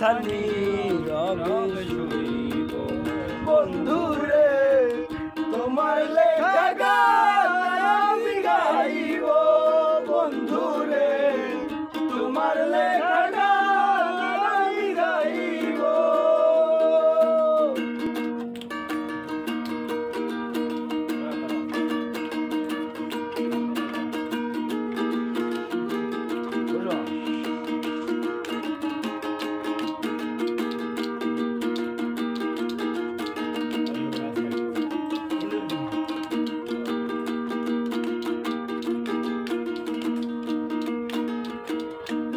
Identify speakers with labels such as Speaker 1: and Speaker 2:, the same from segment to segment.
Speaker 1: Thani রবে শুইব বন্ধুরে তোমার লেখা গান আমি গাইব বন্ধুরে তোমার লেখা গান আমি গাইব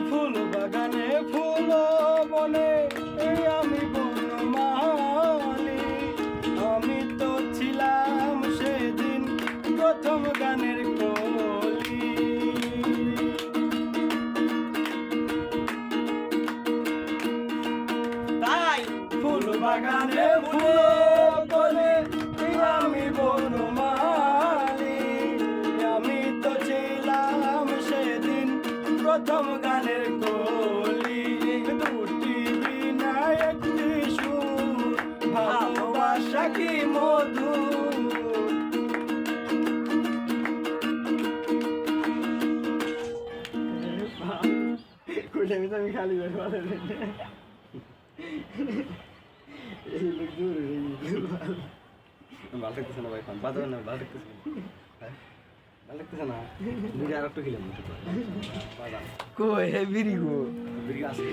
Speaker 1: ফুল বাগানে ফুল বনে আমি বনমালী আমি তো ছিলাম সেদিন প্রথম গানের কলি তাই ফুল বাগানে ফুল বনে আমি বনমালী আমি তো ছিলাম সেদিন প্রথম গানের কলি দুটি বিনা একটি সুর ভালোবাসা কি মধু আমি খালি ভালো লাগতেছে না ভাই বাজার না ভালো লাগতেছে ভালো লাগতেছে না বিড়ি আর একটু খেলাম কই হে বিড়ি গো বিড়ি আছে